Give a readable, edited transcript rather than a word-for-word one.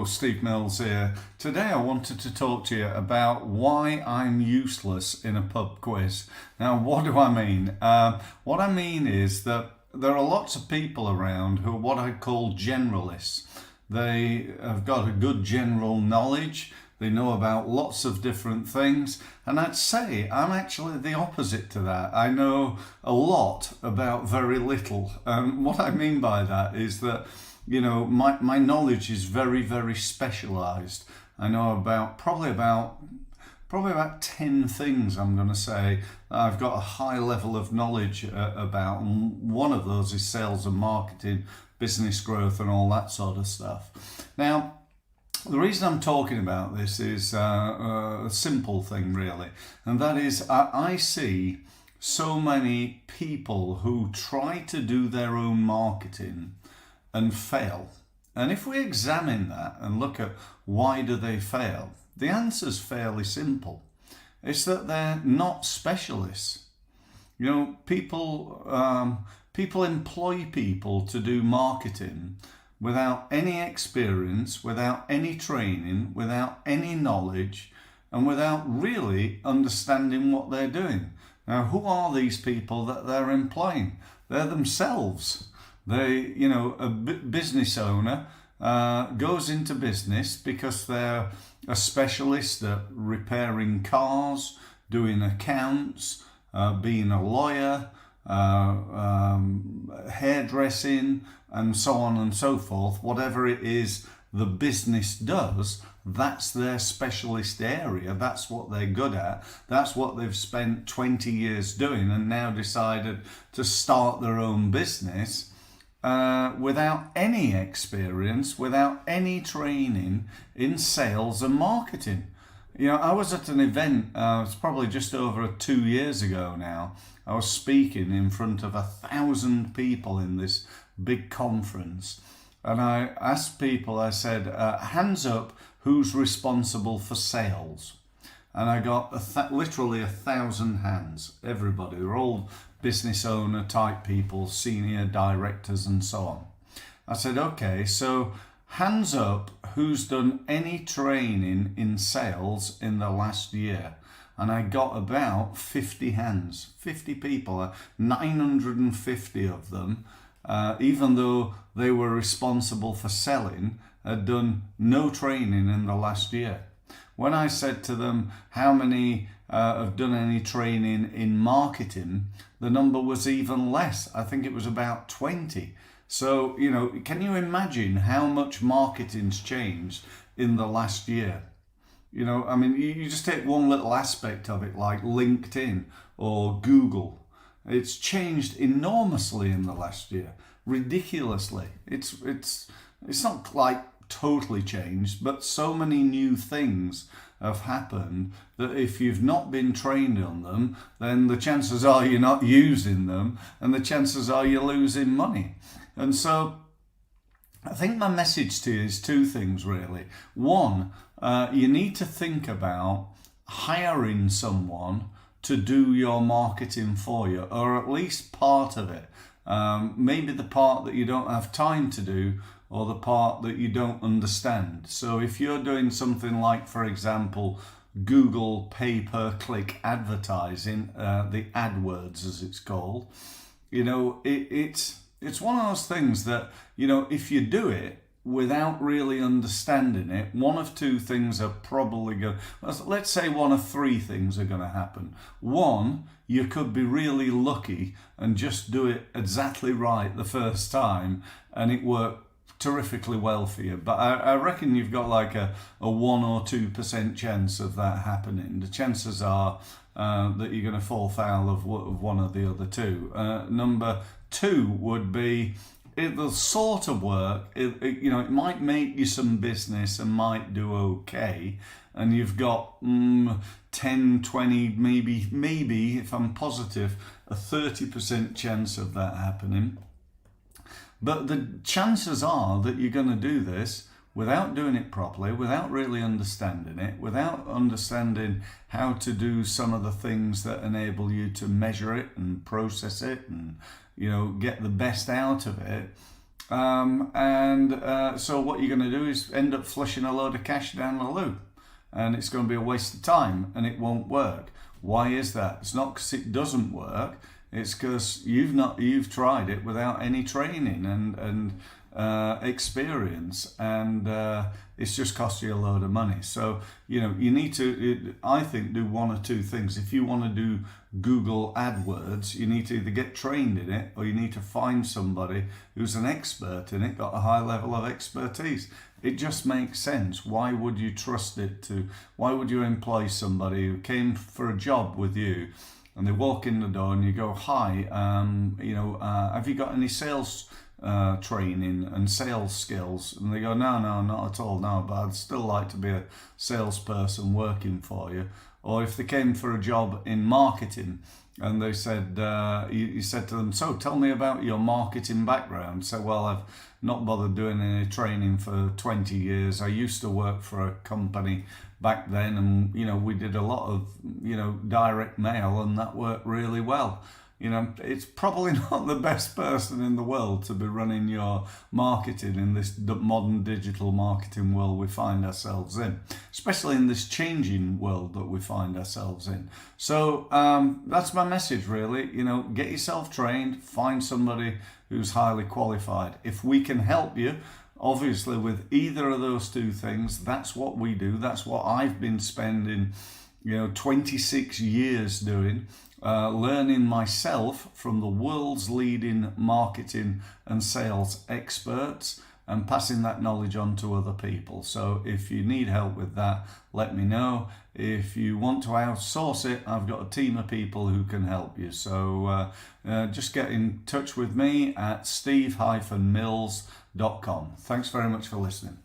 Steve Mills here. Today I wanted to talk to you about why I'm useless in a pub quiz. Now, what do I mean? What I mean is that there are lots of people around who are what I call generalists. They have got a good general knowledge. They know about lots of different things. And I'd say I'm actually the opposite to that. I know a lot about very little. And what I mean by that is that my knowledge is very, very specialized. I know about probably about 10 things, I'm going to say, that I've got a high level of knowledge about. And one of those is sales and marketing, business growth and all that sort of stuff. Now, the reason I'm talking about this is a simple thing, really. And that is I see so many people who try to do their own marketing and fail. And if we examine that and look at why do they fail, the answer is fairly simple. It's that they're not specialists. People employ people to do marketing without any experience, without any training, without any knowledge, and without really understanding what they're doing. Now, who are these people that they're employing? They're themselves. A business owner goes into business because they're a specialist at repairing cars, doing accounts, being a lawyer, hairdressing, and so on and so forth. Whatever it is the business does, that's their specialist area. That's what they're good at. That's what they've spent 20 years doing and now decided to start their own business. Without any experience, without any training in sales and marketing. I was at an event, it's probably just over 2 years ago now. I was speaking in front of 1,000 people in this big conference. And I asked people, I said, hands up, who's responsible for sales? And I got literally 1,000 hands, everybody. They're all business owner type people, senior directors and so on. I said, okay, so hands up who's done any training in sales in the last year. And I got about 50 hands, 50 people, 950 of them, even though they were responsible for selling, had done no training in the last year. When I said to them, how many have done any training in marketing, the number was even less. I think it was about 20. So, can you imagine how much marketing's changed in the last year? You just take one little aspect of it, like LinkedIn or Google. It's changed enormously in the last year, ridiculously. It's not like totally changed, but so many new things have happened that if you've not been trained on them, then the chances are you're not using them, and the chances are you're losing money. And so I think my message to you is two things, really. One, you need to think about hiring someone to do your marketing for you, or at least part of it. Maybe the part that you don't have time to do, or the part that you don't understand. So if you're doing something like, for example, Google pay-per-click advertising, the AdWords as it's called, it's one of those things that, if you do it without really understanding it, one of two things are probably going to, let's say one of three things are going to happen. One, you could be really lucky and just do it exactly right the first time and it worked terrifically well for you. But I reckon you've got like a 1 or 2% chance of that happening. The chances are that you're going to fall foul of one of the other two. Number two would be, it'll sort of work. It might make you some business and might do okay. And you've got 10, 20, maybe, if I'm positive, a 30% chance of that happening. But the chances are that you're going to do this without doing it properly, without really understanding it, without understanding how to do some of the things that enable you to measure it and process it and, get the best out of it. So what you're going to do is end up flushing a load of cash down the loo, and it's going to be a waste of time, and it won't work. Why is that? It's not because it doesn't work. It's because you've tried it without any training and experience, and it's just cost you a load of money. So you need to, I think, do one or two things. If you want to do Google AdWords, you need to either get trained in it, or you need to find somebody who's an expert in it, got a high level of expertise. It just makes sense. Why would you trust it to? Why would you employ somebody who came for a job with you, and they walk in the door and you go, "Hi, have you got any sales training and sales skills?" And they go, no, not at all, no, but I'd still like to be a salesperson working for you. Or if they came for a job in marketing and they said, you said to them, "So tell me about your marketing background." So, "Well, I've not bothered doing any training for 20 years. I used to work for a company back then, and we did a lot of direct mail, and that worked really well." It's probably not the best person in the world to be running your marketing in this modern digital marketing world we find ourselves in, especially in this changing world that we find ourselves in. So that's my message, really. Get yourself trained, find somebody who's highly qualified. If we can help you, obviously, with either of those two things, that's what we do. That's what I've been spending 26 years doing, learning myself from the world's leading marketing and sales experts, and passing that knowledge on to other people. So if you need help with that, let me know. If you want to outsource it, I've got a team of people who can help you. So just get in touch with me at steve-mills.com. Thanks very much for listening.